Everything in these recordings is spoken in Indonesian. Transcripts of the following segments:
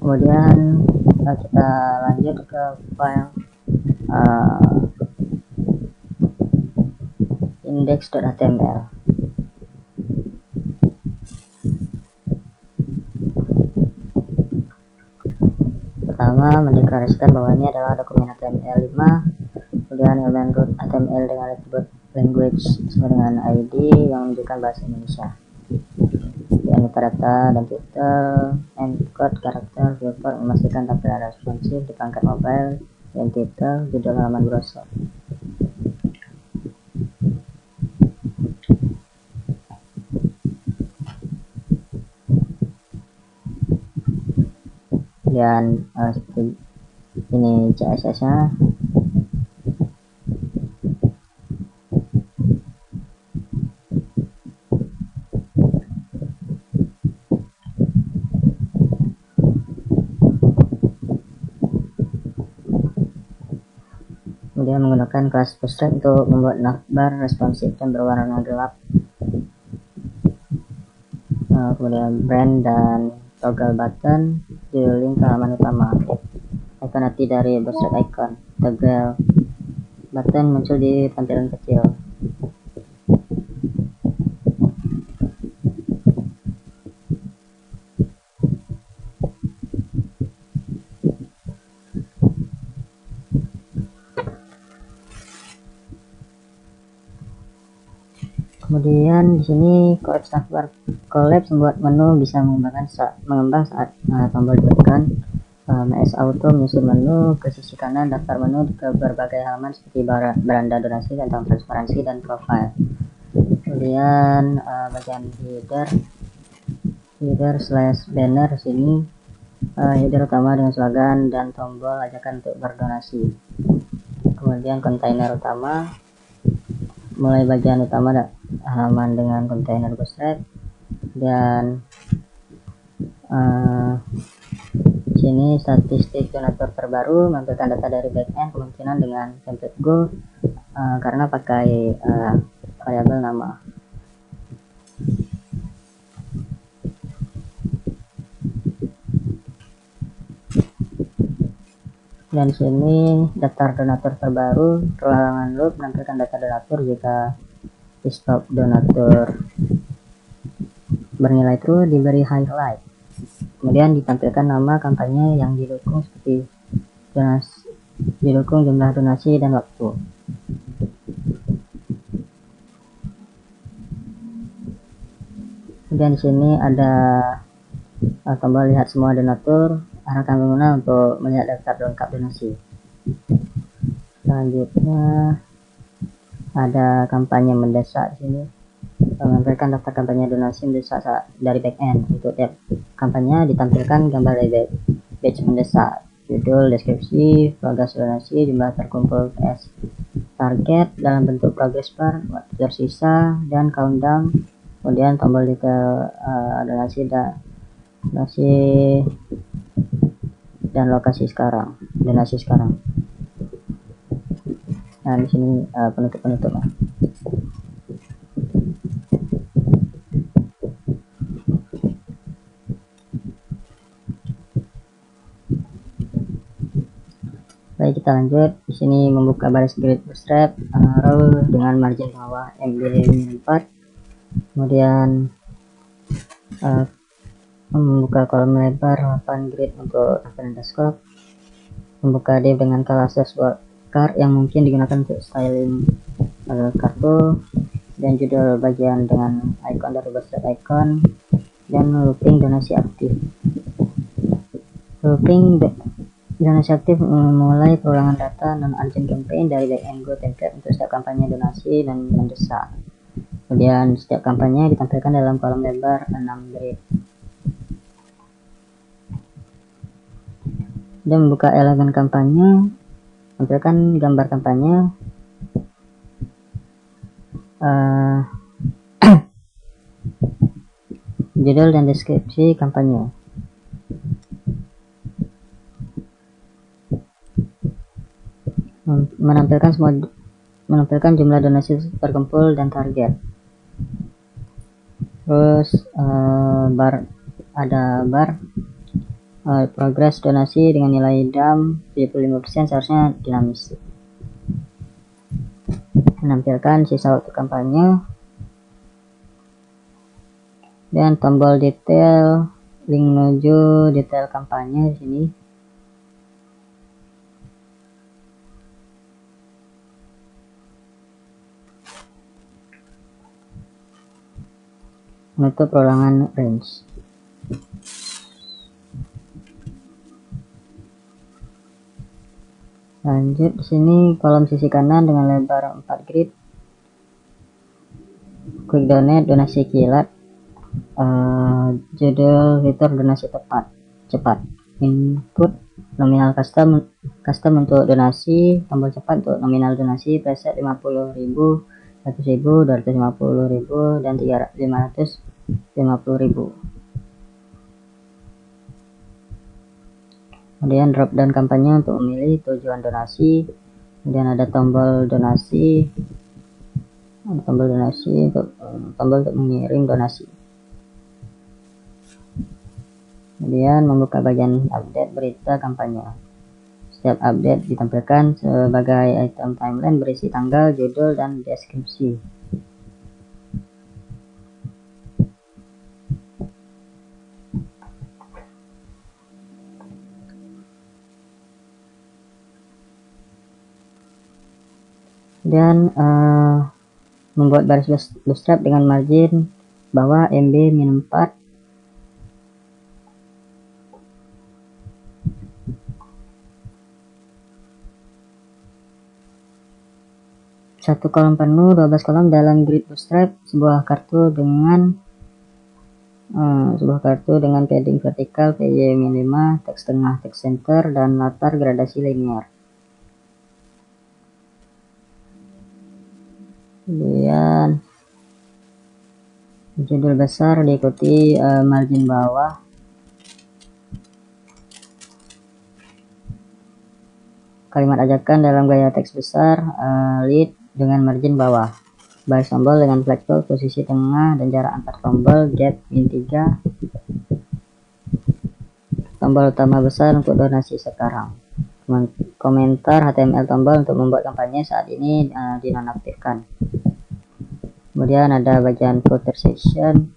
Kemudian kita lanjut ke file index.html. Pertama, mendeklarasikan bahwa ini adalah dokumen HTML5, kemudian elemen root HTML dengan atribut language sesuai dengan ID yang menunjukkan bahasa Indonesia. Kemudian metadata dan title, encode karakter, viewport memastikan tampilan responsif di perangkat mobile, dan title, judul halaman browser. Dan seperti ini CSS-nya. Kemudian menggunakan kelas bootstrap untuk membuat navbar responsif dan berwarna gelap. Kemudian brand dan toggle button, judul link ke halaman utama. Icon hati dari bootstrap icon, toggle button muncul di tampilan kecil. Kemudian di sini collapse navbar. Collapse membuat menu bisa mengembang saat tombol ditekan. MS Auto menyusun menu ke sisi kanan, daftar menu ke berbagai halaman seperti beranda donasi, tentang transparansi dan profile. Kemudian bagian header slash banner sini, header utama dengan slogan dan tombol ajakan untuk berdonasi. Kemudian kontainer utama, mulai bagian utama halaman dengan kontainer bootstrap, dan sini statistik donatur terbaru menampilkan data dari backend kemungkinan dengan template Go karena pakai variabel nama. Dan sini daftar donatur terbaru, halaman loop menampilkan data donatur jika di stop donatur bernilai true diberi highlight. Kemudian ditampilkan nama kampanye yang didukung seperti didukung jumlah donasi dan waktu. Kemudian di sini ada tombol lihat semua donatur, arahkan pengguna untuk melihat daftar lengkap donasi. Selanjutnya ada kampanye mendesak di sini, menampilkan daftar kampanye donasi mendesak dari backend. Untuk tiap kampanye ditampilkan gambar dari batch mendesak, judul, deskripsi, progres donasi, jumlah terkumpul PS target dalam bentuk progress bar, waktu tersisa, dan countdown. Kemudian tombol detail donasi dan lokasi sekarang, donasi sekarang. Nah di sini penutup. Baik, kita lanjut. Di sini membuka baris grid bootstrap row dengan margin bawah MB4. Kemudian membuka kolom lebar 8 grid untuk tampilan desktop. Membuka div dengan classes card yang mungkin digunakan untuk styling kartu, dan judul bagian dengan icon dari bootstrap icon, dan looping donasi aktif. Looping donasi aktif memulai perulangan data non-urgent campaign dari backend Go template untuk setiap kampanye donasi dan mendesak. Kemudian setiap kampanye ditampilkan dalam kolom lebar 6 grid. Dan membuka elemen kampanye, tampilkan gambar kampanye, judul dan deskripsi kampanye. Menampilkan jumlah donasi terkumpul dan target. Terus ada bar progres donasi dengan nilai DAM 75% seharusnya dinamis. Menampilkan sisa waktu kampanye dan tombol detail, link menuju detail kampanye di sini. Menutup perolangan range. Lanjut di sini kolom sisi kanan dengan lebar 4 grid. Quick donate, donasi kilat. Judul fitur donasi cepat. Input nominal custom untuk donasi, tombol cepat untuk nominal donasi, preset 50.000, 100.000, 250.000 dan 550.000. Kemudian drop down kampanye untuk memilih tujuan donasi. Kemudian ada tombol donasi, tombol untuk mengirim donasi. Kemudian membuka bagian update berita kampanye. Setiap update ditampilkan sebagai item timeline berisi tanggal, judul, dan deskripsi. Dan membuat baris bootstrap dengan margin bawah MB-4. Satu kolom penuh, 12 kolom dalam grid bootstrap, sebuah kartu dengan padding vertikal PY-5, teks tengah, teks center, dan latar gradasi linear. Kemudian judul besar diikuti margin bawah. Kalimat ajakan dalam gaya teks besar, lead dengan margin bawah. Baris tombol dengan flagpole posisi tengah dan jarak antar tombol gap min 3. Tombol utama besar untuk donasi sekarang. Komentar HTML tombol untuk membuat kampanye saat ini dinonaktifkan. Kemudian ada bagian footer section,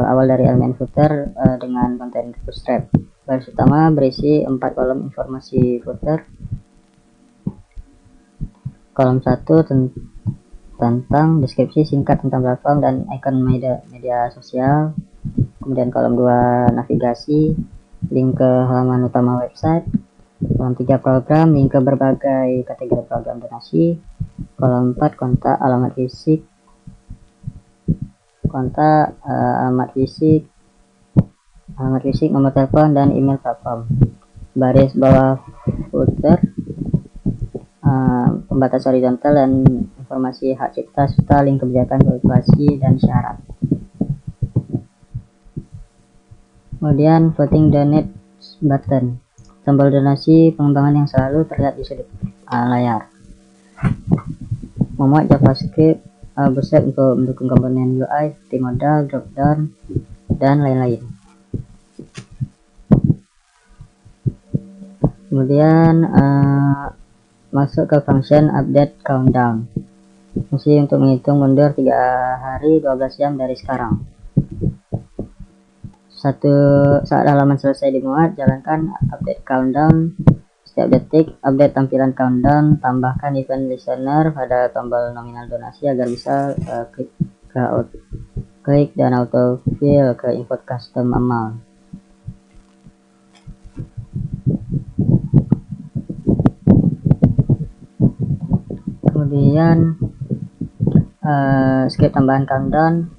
awal dari elemen footer dengan konten bootstrap. Baris utama berisi 4 kolom informasi footer. Kolom 1 tentang deskripsi singkat tentang platform dan ikon media sosial. Kemudian kolom 2 navigasi, link ke halaman utama website. Kolom 3 program, link ke berbagai kategori program donasi. Kolom 4 kontak, alamat fisik, nomor telepon, dan email platform. Baris bawah footer, pembatas horizontal dan informasi hak cipta serta link kebijakan kalkulasi dan syarat. Kemudian voting donate button, tombol donasi pengembangan yang selalu terlihat di sudut layar. Memuat JavaScript bootstrap untuk mendukung komponen UI seperti modal, dropdown, dan lain-lain. Kemudian masuk ke function update countdown, fungsi untuk menghitung mundur 3 hari 12 jam dari sekarang. Saat halaman selesai dimuat, jalankan update countdown setiap detik. Update tampilan countdown, tambahkan event listener pada tombol nominal donasi agar bisa klik dan autofill ke input custom amount. Kemudian script tambahan countdown,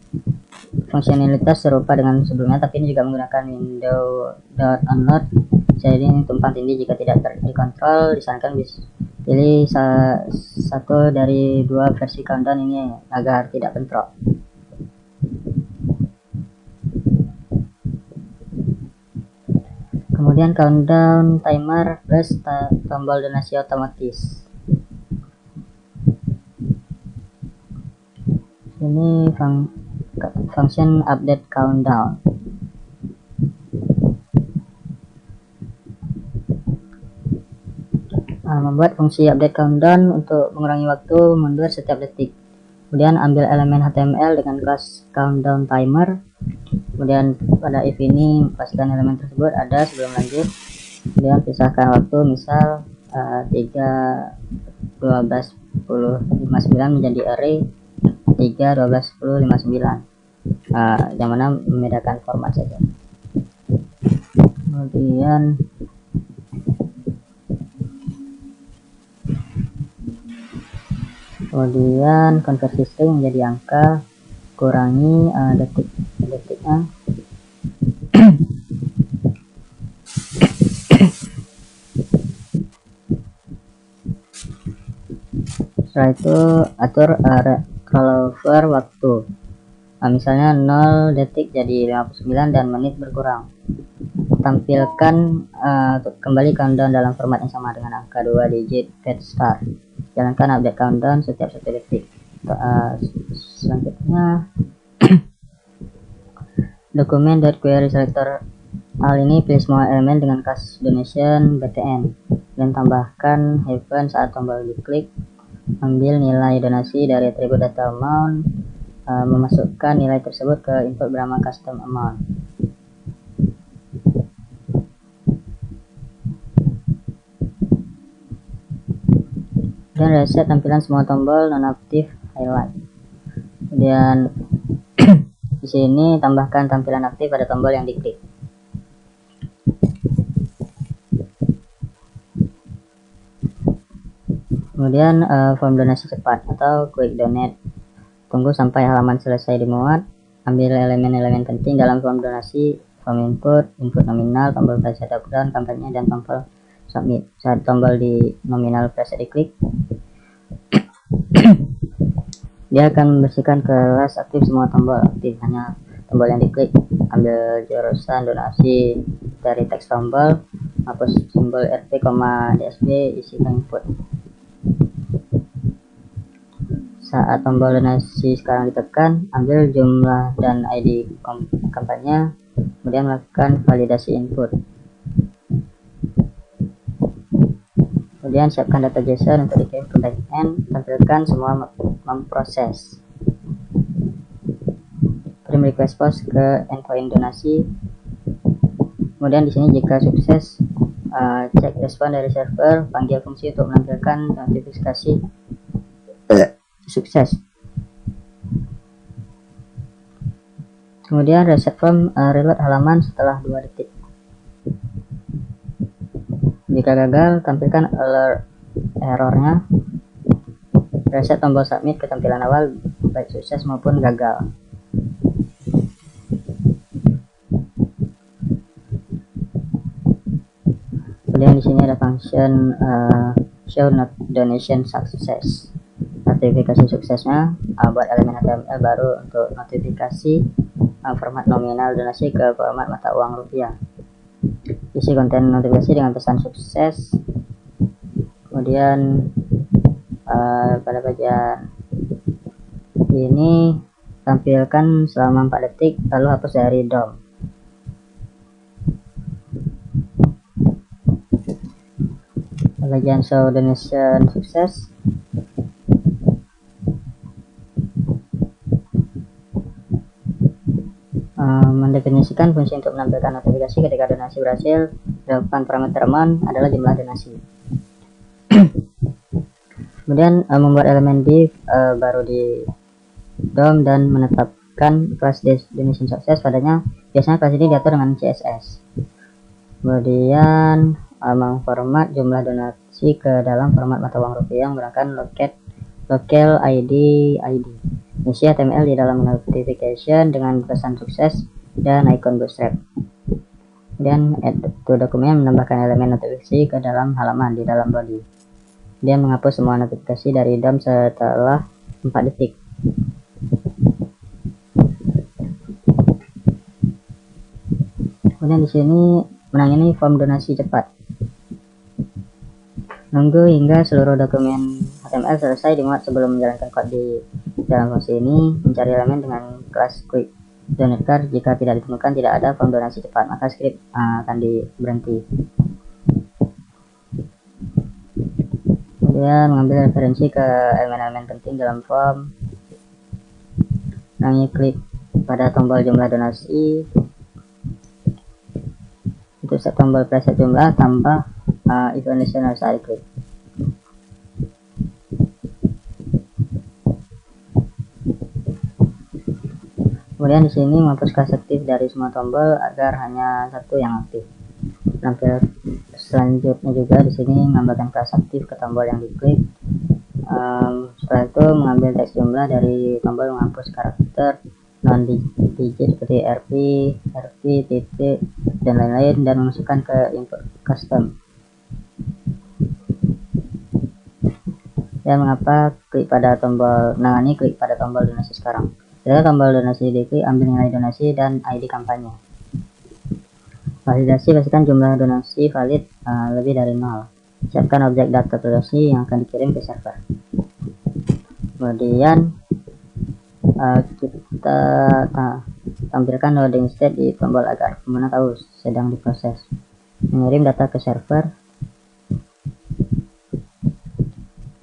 fungsionalitas serupa dengan sebelumnya, tapi ini juga menggunakan window.onload. Jadi ini tumpang tindih jika tidak dikontrol. Disarankan pilih satu dari 2 versi countdown ini agar tidak bentrok. Kemudian countdown timer plus tombol donasi otomatis. Ini function update countdown. membuat fungsi update countdown untuk mengurangi waktu mundur setiap detik. Kemudian ambil elemen HTML dengan kelas countdown timer. Kemudian pada if ini pastikan elemen tersebut ada sebelum lanjut. Kemudian pisahkan waktu, misal 3, 12, 10, 59 menjadi array 3, 12, 10, 59. Yang mana membedakan format saja. Kemudian konversi string menjadi angka, kurangi detiknya. Setelah itu atur rollover waktu, misalnya 0 detik jadi 59 dan menit berkurang. Tampilkan kembali countdown dalam format yang sama dengan angka 2 digit fetch start. Jalankan update countdown setiap 1 detik. Selanjutnya dokumen.query selector. Hal ini pilih semua elemen dengan class donation btn dan tambahkan hyphen saat tombol diklik. Ambil nilai donasi dari atribut data amount, memasukkan nilai tersebut ke input bernama custom amount. Dan reset tampilan semua tombol nonaktif highlight. Kemudian di sini tambahkan tampilan aktif pada tombol yang diklik. Kemudian form donasi cepat atau quick donate. Tunggu sampai halaman selesai dimuat. Ambil elemen-elemen penting dalam form donasi, form input nominal, tombol preset dropdown, kampanye, dan tombol submit. Saat tombol di nominal preset diklik, dia akan membersihkan kelas aktif semua tombol aktif, hanya tombol yang diklik. Ambil jurusan donasi dari teks tombol, hapus simbol RT, DSB, isikan input. Saat tombol donasi sekarang ditekan, ambil jumlah dan ID kampanye, kemudian melakukan validasi input. Kemudian siapkan data JSON untuk dikirim ke backend, tampilkan semua memproses. Kirim request post ke endpoint donasi. Kemudian di sini jika sukses, cek respon dari server, panggil fungsi untuk menampilkan notifikasi sukses. Kemudian reset form, reload halaman setelah 2 detik. Jika gagal, tampilkan alert errornya. Reset tombol submit ke tampilan awal baik sukses maupun gagal. Kemudian di sini ada function show not donation success. Notifikasi suksesnya buat elemen HTML baru untuk notifikasi format nominal donasi ke format mata uang rupiah. Isi konten notifikasi dengan pesan sukses. Kemudian pada bagian ini tampilkan selama 4 detik lalu hapus dari DOM. Bagian show donation sukses, mendefinisikan fungsi untuk menampilkan notifikasi ketika donasi berhasil. Depan parameter amount adalah jumlah donasi. Kemudian membuat elemen div baru di DOM dan menetapkan class donation success padanya. Biasanya kelas ini diatur dengan CSS. Kemudian mengformat jumlah donasi ke dalam format mata uang rupiah menggunakan local ID. Isi HTML di dalam notification dengan pesan sukses dan icon bootstrap. Kemudian add to dokumen, menambahkan elemen notifikasi ke dalam halaman di dalam body. Dia menghapus semua notifikasi dari DOM setelah 4 detik. Kemudian di sini menangani form donasi cepat. Nunggu hingga seluruh dokumen HTML selesai dimuat sebelum menjalankan kode di dalam fungsi ini. Mencari elemen dengan kelas quick donate card. Jika tidak ditemukan tidak ada form donasi cepat, maka script akan berhenti. Kemudian mengambil referensi ke elemen-elemen penting dalam form. Nanti klik pada tombol jumlah donasi. Untuk set tombol preset jumlah tambah event listener saat klik. Kemudian di sini menghapus kelas aktif dari semua tombol agar hanya satu yang aktif. Tampil selanjutnya juga di sini menambahkan kelas aktif ke tombol yang diklik. Setelah itu mengambil teks jumlah dari tombol menghapus karakter non digit seperti RP, titik, dan lain-lain dan memasukkan ke input custom. Dan mengapa klik pada tombol klik pada tombol donasi sekarang. Setelah tombol donasi diklik, ambil nilai donasi dan ID kampanye. Validasi, pastikan jumlah donasi valid lebih dari 0. Siapkan objek data donasi yang akan dikirim ke server. Kemudian kita tampilkan loading state di tombol agar pengguna tahu sedang diproses. Mengirim data ke server.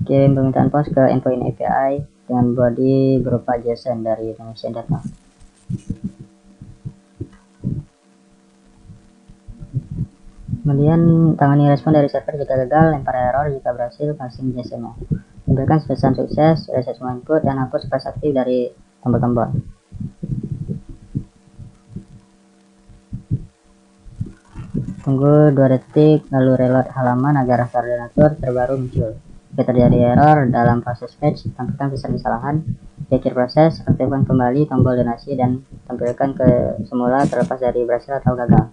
Kirim permintaan pos ke endpoint API dengan body berupa JSON dari Indonesia Data. Kemudian tangani respon dari server jika gagal, lempar error jika berhasil, passing JSON-nya. Tampilkan pesan sukses, reset semua input, dan hapus kelas aktif dari tombol-tombol. Tunggu 2 detik, lalu reload halaman agar daftar donatur terbaru muncul. Jika terjadi error dalam proses fetch, tampilkan pesan kesalahan, akhir proses, aktifkan kembali tombol donasi, dan tampilkan ke semula terlepas dari berhasil atau gagal.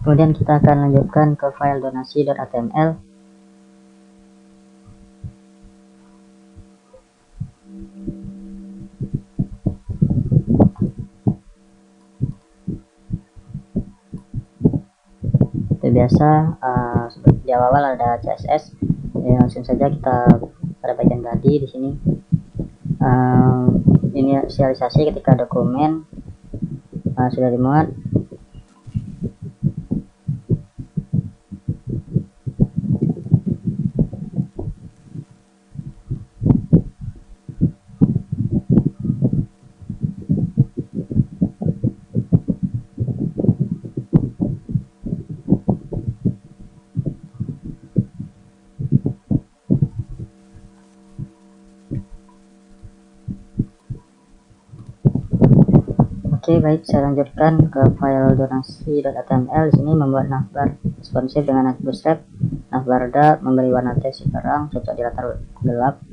Kemudian kita akan lanjutkan ke file donasi.html. Seperti biasa, di awal ada CSS. Langsung saja kita pada bagian tadi di sini. Inisialisasi ketika dokumen sudah dimuat. Oke, baik, saya lanjutkan ke file donasi.html. Di sini membuat navbar responsif dengan bootstrap. Navbar dark memberi warna teks terang, cocok di latar gelap.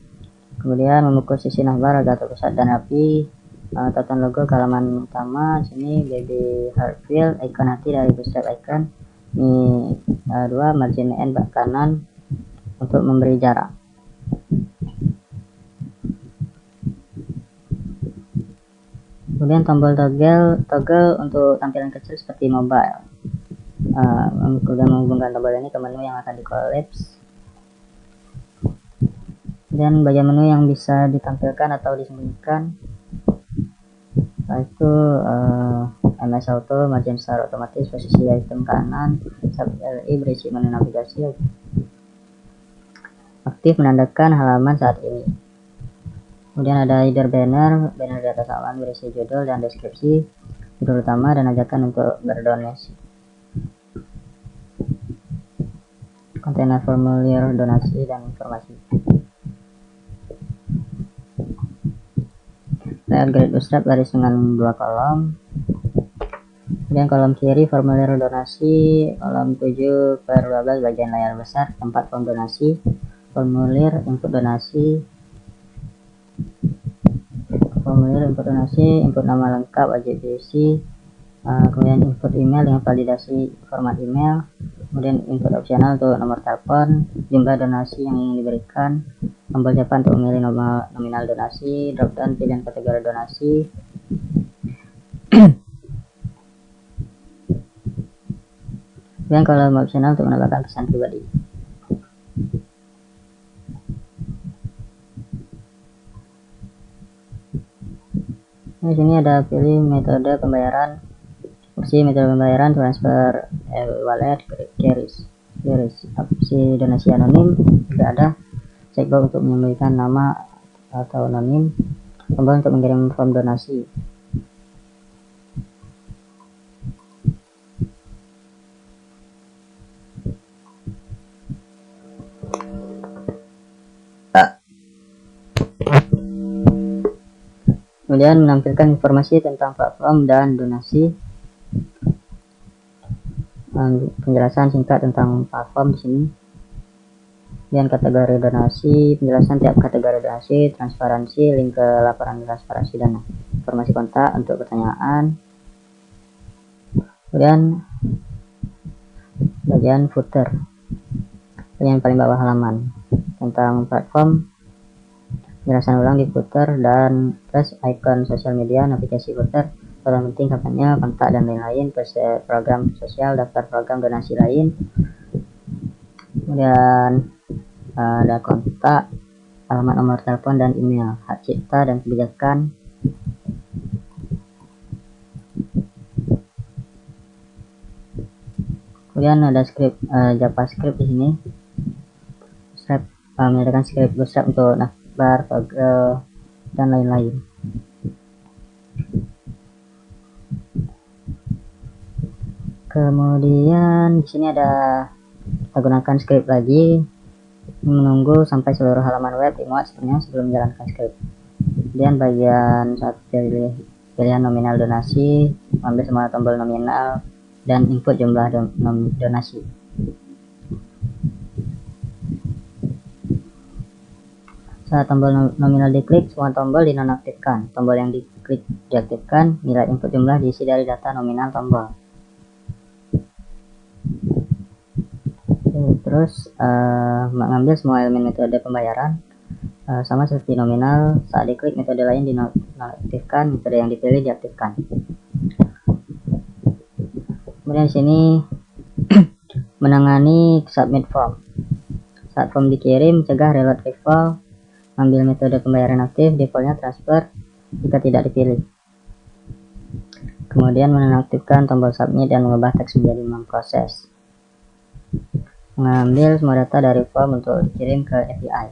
Kemudian memukul sisi navbar agar terpusat dan rapi. Tatan logo ke halaman utama. Sini baby heart field, icon hati dari bootstrap icon. Ini 2 margin N kanan untuk memberi jarak. Kemudian tombol toggle untuk tampilan kecil seperti mobile. Kemudian menghubungkan tombol ini ke menu yang akan dikolaps. Dan bagian menu yang bisa ditampilkan atau disembunyikan, yaitu MS Auto, margin star otomatis, posisi item kanan, sub LI berisi menu navigasi. Aktif menandakan halaman saat ini. Kemudian ada header banner di atas halaman berisi judul dan deskripsi, judul utama, dan ajakan untuk berdonasi. Kontainer formulir donasi dan informasi. Layout grid bootstrap baris dengan 2 kolom. Kemudian kolom kiri formulir donasi, kolom 7/12 bagian layar besar tempat form donasi, formulir input donasi, input nama lengkap wajib diisi, kemudian input email dengan validasi format email, kemudian input opsional untuk nomor telepon, jumlah donasi yang ingin diberikan, tombol cepat untuk memilih nominal donasi, drop down pilihan kategori donasi. Dan kalau opsional untuk menambahkan pesan pribadi. Di sini ada pilih metode pembayaran. Opsi metode pembayaran transfer wallet, QRIS. Opsi donasi anonim juga ada. Checkbox untuk menyembunyikan nama atau anonim. Tombol untuk mengirim form donasi. Kemudian menampilkan informasi tentang platform dan donasi. Penjelasan singkat tentang platform di sini. Kemudian kategori donasi, penjelasan tiap kategori donasi, transparansi, link ke laporan transparansi dana, informasi kontak untuk pertanyaan. Kemudian bagian footer, bagian paling bawah halaman tentang platform, penjelasan ulang di footer dan plus icon sosial media, navigasi footer, program penting, kampanye, kontak dan lain-lain, plus program sosial, daftar program donasi lain. Kemudian ada kontak, alamat, nomor telepon dan email, hak cipta dan kebijakan. Kemudian ada script JavaScript di sini. Menyediakan script bootstrap untuk navbar, toggle dan lain-lain. Kemudian di sini ada kita gunakan script lagi, menunggu sampai seluruh halaman web dimuat sepenuhnya sebelum menjalankan script. Kemudian bagian satu pilihan nominal donasi, ambil semua tombol nominal dan input jumlah donasi. Saat tombol nominal diklik, semua tombol dinonaktifkan. Tombol yang diklik diaktifkan, nilai input jumlah diisi dari data nominal tombol. Terus mengambil semua elemen metode pembayaran sama seperti nominal. Saat diklik, metode lain dinonaktifkan, metode yang dipilih diaktifkan. Kemudian di sini menangani submit form. Saat form dikirim, cegah reload default, ambil metode pembayaran aktif, defaultnya transfer jika tidak dipilih. Kemudian menonaktifkan tombol submit dan mengubah teks menjadi memproses. Mengambil semua data dari form untuk dikirim ke API.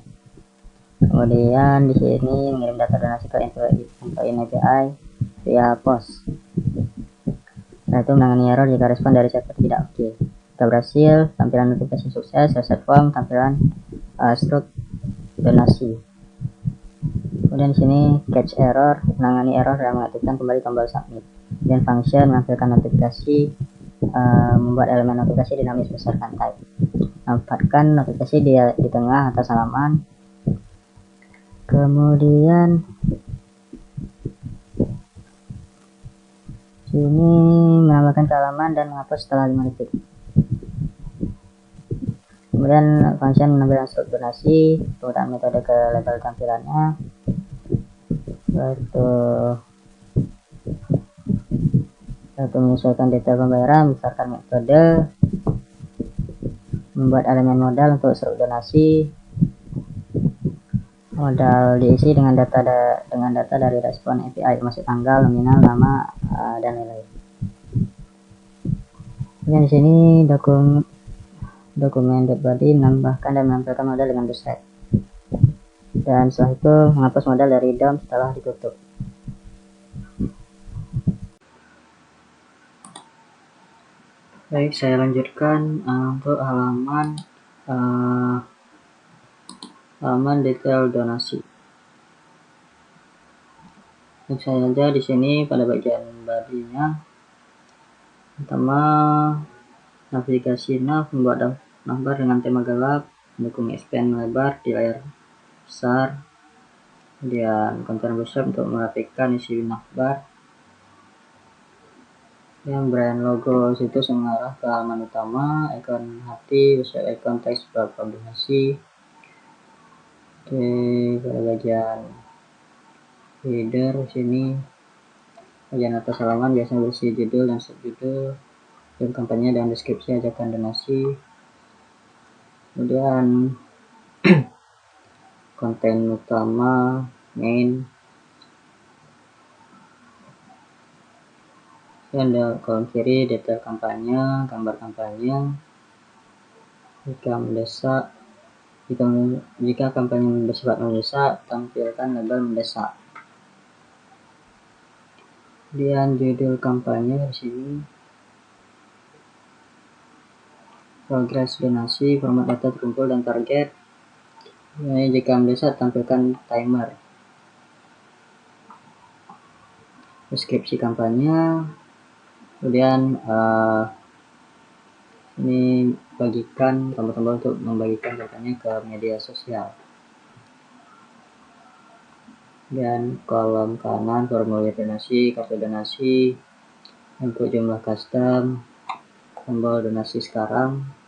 Kemudian di sini mengirim data donasi ke endpoint API via post. Setelah itu menangani error jika respon dari server tidak oke. Jika berhasil, tampilan notifikasi sukses, reset form, tampilan struk donasi. Kemudian di sini catch error, menangani error dan mengaktifkan kembali tombol submit. Dan function menampilkan notifikasi, membuat elemen notifikasi dinamis berdasarkan type. Manfaatkan notifikasi di tengah atas halaman. Kemudian sini menambahkan ke halaman dan menghapus setelah 5 detik. Kemudian function menampilkan struk donasi, penggunaan metode ke label tampilannya, yaitu menyesuaikan detail pembayaran, berdasarkan metode, membuat elemen modal untuk struk donasi, modal diisi dengan data dari respon API, termasuk tanggal, nominal, nama, dan lain-lain. Kemudian di sini dokumen.body menambahkan dan menampilkan modal dengan bootstrap. Dan setelah itu menghapus modal dari DOM setelah ditutup. Baik, saya lanjutkan untuk halaman detail donasi. Saya saja di sini pada bagian body-nya. Pertama, navigasi nav, membuat navbar dengan tema gelap, mendukung expand melebar di layar besar. Kemudian konten bootstrap untuk merapikan isi navbar. Yang brand logo situs mengarah ke halaman utama, ikon hati, ikon teks berkombinasi. Oke, pada bagian header sini, bagian atas halaman biasanya berisi judul dan subjudul, judul kampanye dan deskripsi ajakan donasi. Kemudian konten utama, main. Dan ada kolom kiri detail kampanye, gambar kampanye. Jika mendesak, jika kampanye bersifat mendesak, tampilkan label mendesak. Kemudian judul kampanye di sini, progres donasi, format data terkumpul dan target. Nah, jika mendesak, tampilkan timer. Deskripsi kampanye. Kemudian ini bagikan tombol-tombol untuk membagikan kampanye ke media sosial. Dan kolom kanan formulir donasi, kartu donasi, input jumlah custom, tombol donasi sekarang.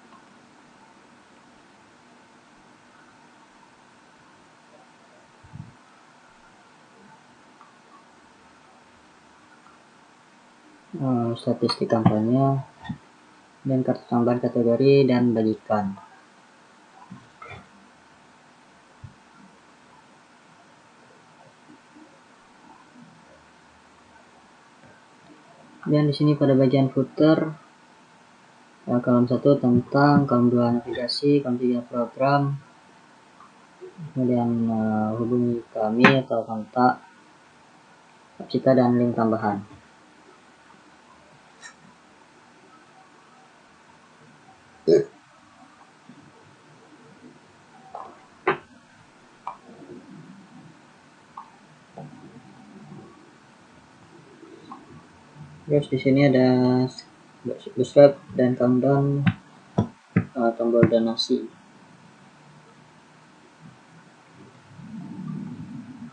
Statistik kampanye, dan kartu tambahan kategori dan bagikan. Dan di sini pada bagian footer, kolom 1 tentang, kolom 2 navigasi, kolom 3 program, kemudian hubungi kami atau kontak kita dan link tambahan. Terus di sini ada subscribe dan countdown, tombol donasi.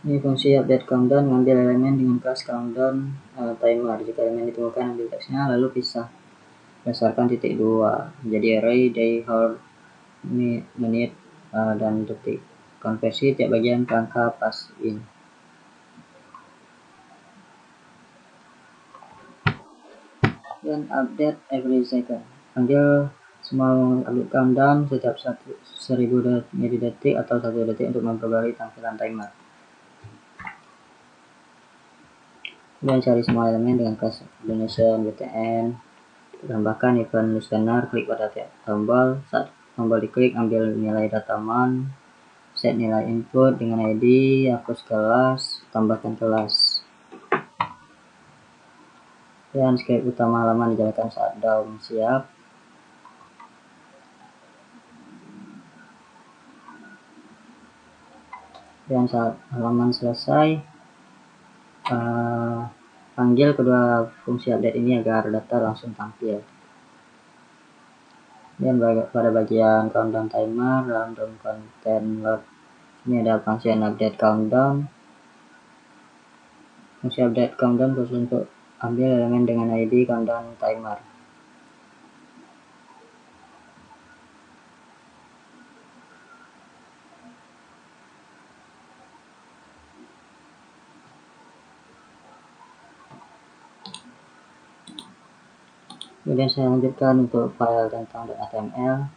Ini fungsi update countdown, mengambil elemen dengan kelas countdown timer. Jika elemen ditemukan, ambil teksnya lalu pisah berdasarkan titik 2 jadi array, day, hour, menit, dan detik. Konversi tiap bagian ke angka pass in. Dan update every second, ambil semua update countdown setiap 1000 detik atau 1 detik untuk memperbarui tampilan timer. Dan cari semua elemen dengan kelas donation, BTN, tambahkan event listener, klik pada tombol. Saat tombol diklik, ambil nilai data month, set nilai input dengan ID, hapus kelas, tambahkan kelas. Dan script utama halaman dijalankan saat DOM siap. Dan saat halaman selesai, panggil kedua fungsi update ini agar data langsung tampil. Dan pada bagian countdown timer dalam DOM content load, ini ada function update countdown. Fungsi update countdown khusus untuk ambil elemen dengan ID countdown timer. Kemudian saya lanjutkan untuk file tentang .html.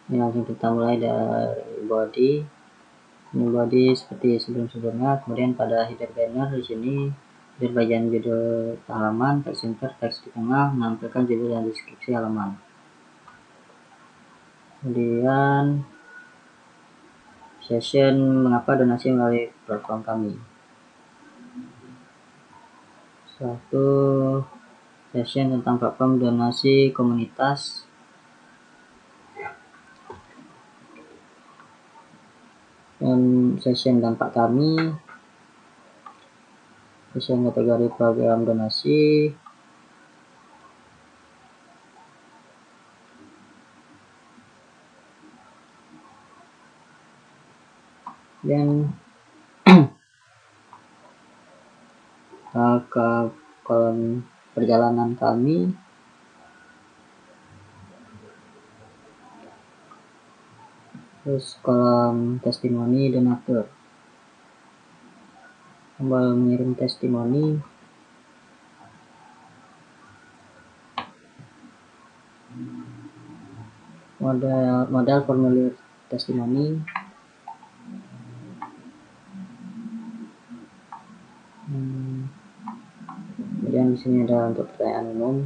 Ini langsung kita mulai dari body. Ini body seperti sebelum-sebelumnya. Kemudian pada header banner di sini, di bagian judul halaman, teks center, teks di tengah menampilkan judul dan deskripsi halaman. Kemudian session mengapa donasi melalui platform kami. Satu session tentang platform donasi komunitas. Dan session dampak kami, session kategori program donasi, dan ke kolom perjalanan kami, Terus kolom testimoni donatur, tombol mengirim testimoni, modal formulir testimoni, kemudian di sini ada untuk pertanyaan umum.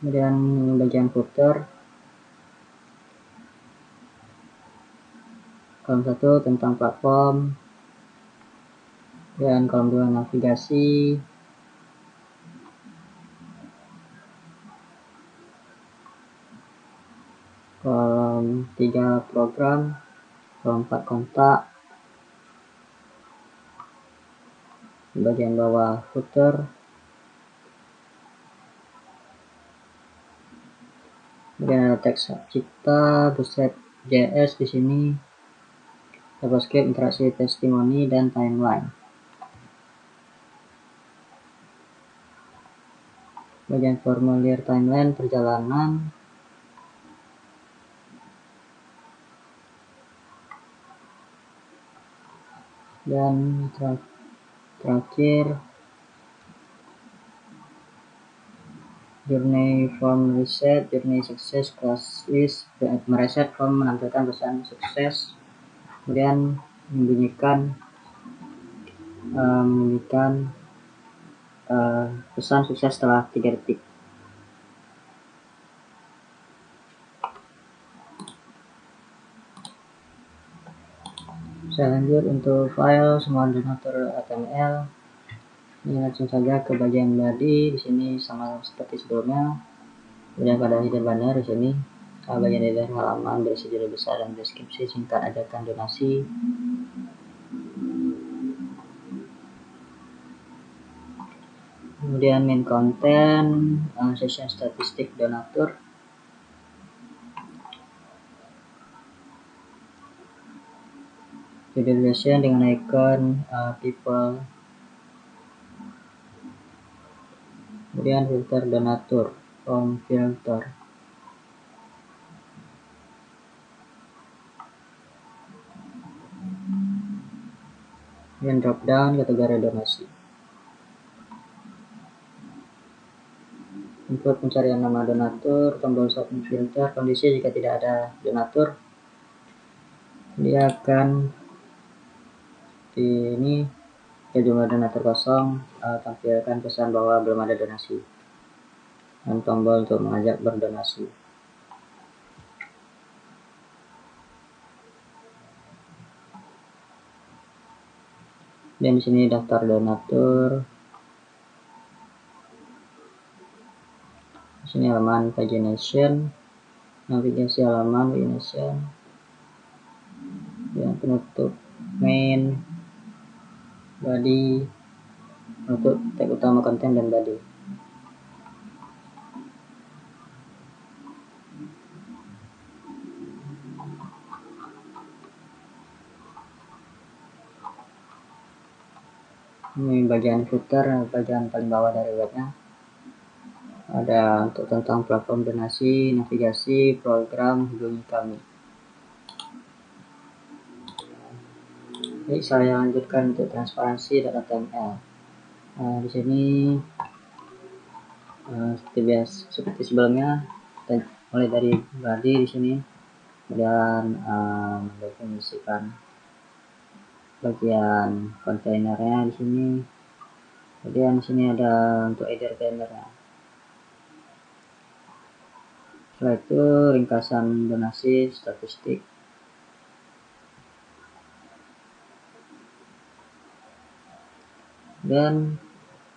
Kemudian bagian footer, kolom 1 tentang platform, dan kolom 2 navigasi, kolom 3 program, kolom 4 kontak, di bagian bawah footer, kemudian ada teks cipta, Bootstrap.js di sini, JavaScript, interaksi testimoni, dan timeline. Bagian formulir timeline perjalanan, dan terakhir journey form reset, journey success, class list, mereset form menampilkan pesan sukses, kemudian membunyikan pesan sukses setelah 3 detik. Saya lanjut untuk file semua donatur HTML. Ini langsung saja ke bagian body. Di sini sama seperti sebelumnya. Kemudian pada header banner di sini bagian header halaman berisi judul besar dan deskripsi singkat ajakan donasi. Kemudian main content, session statistik donatur. Judul session dengan icon people. Kemudian filter donatur, form filter. Kemudian drop down kategori donasi. Input pencarian nama donatur, tombol submit filter, kondisi jika tidak ada donatur. Dia akan di ini ke jumlah donatur kosong, tampilkan pesan bahwa belum ada donasi, dan tombol untuk mengajak berdonasi. Dan di sini daftar donatur. Di sini halaman pagination, navigasi halaman pagination, dan penutup main, body, untuk tag utama konten dan body. Ini bagian footer, bagian paling bawah dari webnya. Ada untuk tentang platform donasi, navigasi, program, hubungi kami. Jadi saya lanjutkan untuk transparansi dan HTML. Di sini seperti sebelumnya, kita mulai dari body di sini, kemudian mendefinisikan bagian kontainernya di sini. Kemudian di sini ada untuk header bannernya. Setelah itu ringkasan donasi, statistik. Dan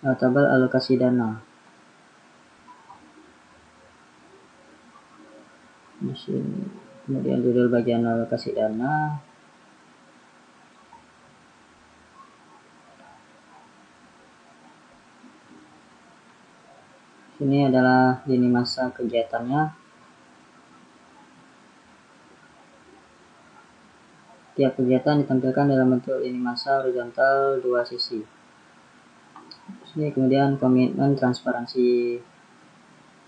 tabel alokasi dana. Di sini. Kemudian judul bagian alokasi dana. Ini adalah lini masa kegiatannya. Tiap kegiatan ditampilkan dalam bentuk lini masa horizontal 2 sisi. Ini kemudian komitmen transparansi,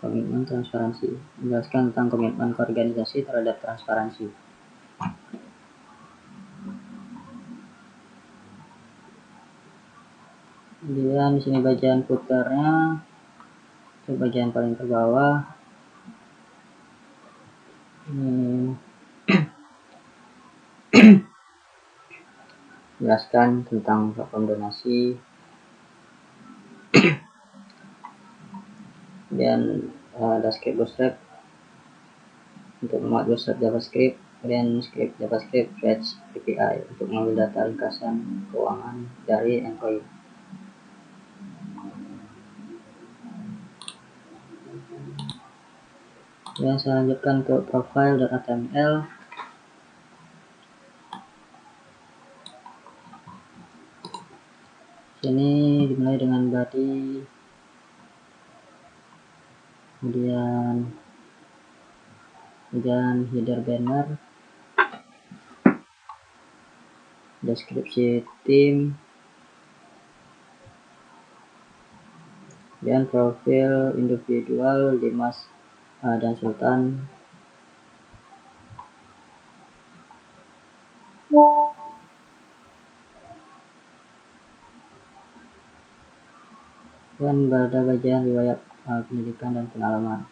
menjelaskan tentang komitmen organisasi terhadap transparansi. Kemudian di sini bagian footernya, itu bagian paling ke bawah. Ini jelaskan tentang platform donasi. Kemudian ada script bootstrap untuk memuat bootstrap JavaScript, kemudian script JavaScript fetch API untuk mengambil data ringkasan keuangan dari endpoint. Dan saya lanjutkan ke profile.html. Sini dimulai dengan body, kemudian header banner, deskripsi tim, dan profil individual Dimas dan Sultan. Dan pada bagian riwayat pendidikan dan pengalaman.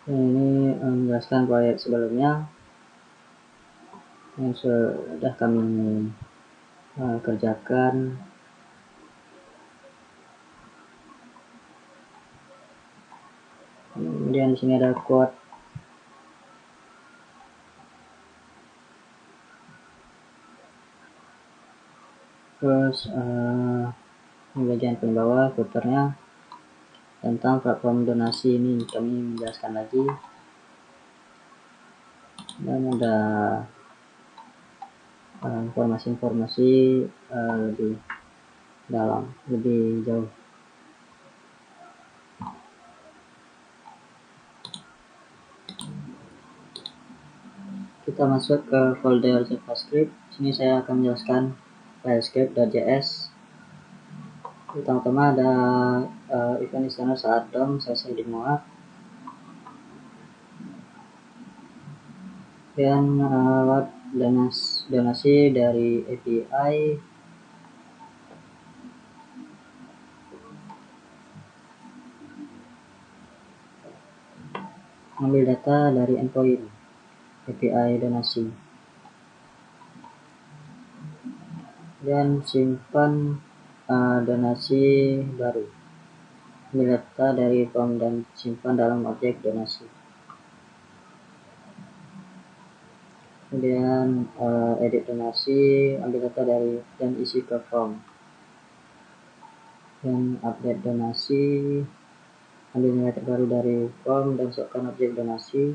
Ini menjelaskan proyek sebelumnya yang sudah kami kerjakan. Kemudian di sini ada quote. Terus di bagian paling bawah footernya tentang platform donasi ini kami menjelaskan lagi. Dan ada informasi-informasi lebih dalam, lebih jauh. Kita masuk ke folder JavaScript. Sini saya akan menjelaskan filescript.js. Pertama-tama ada event listener saat DOM selesai dimuat. Dan donasi dari API. Ambil data dari endpoint API donasi. Dan simpan donasi baru. Ambil data dari form dan simpan dalam objek donasi. Kemudian edit donasi, ambil data dari dan isi ke form. Dan update donasi, ambil nilai terbaru dari form dan masukkan objek donasi.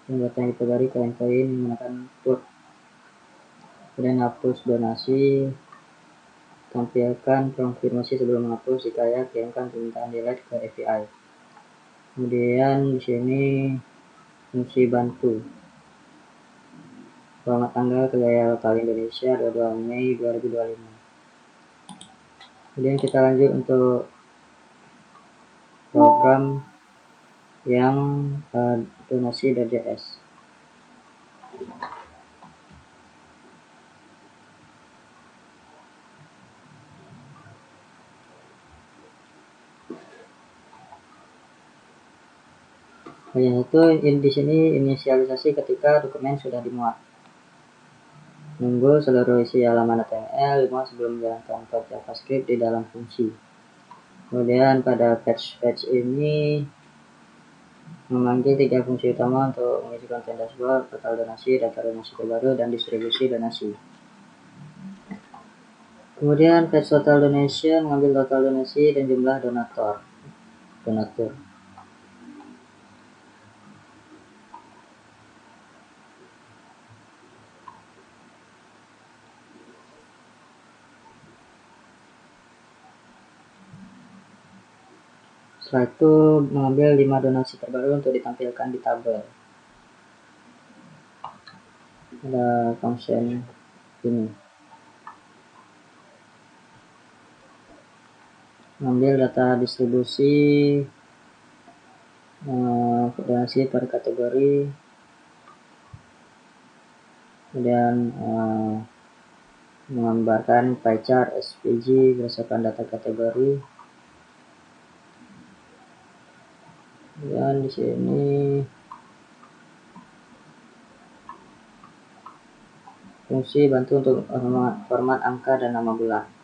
Dan data yang diperbarui ke endpoint menggunakan put. Kemudian hapus donasi, tampilkan konfirmasi sebelum menghapus. Jika ya, kirimkan permintaan delete ke API. Kemudian di sini fungsi bantu. Selamat tanggal ke gaya lokal Indonesia 22 Mei 2025. Kemudian kita lanjut untuk program yang donasi.js. Itu di sini inisialisasi ketika dokumen sudah dimuat. Nunggu seluruh isi halaman HTML dimuat sebelum menjalankan code JavaScript di dalam fungsi. Kemudian pada page ini memanggil 3 fungsi utama untuk mengisi konten dashboard, total donasi, data donasi terbaru, dan distribusi donasi. Kemudian fetch total donation mengambil total donasi dan jumlah donatur. Setelah itu mengambil 5 donasi terbaru untuk ditampilkan di tabel. ada function ini, ambil data distribusi, donasi per kategori, kemudian menggambarkan pie chart SVG berdasarkan data kategori. Dan di sini fungsi bantu untuk format angka dan nama bulan.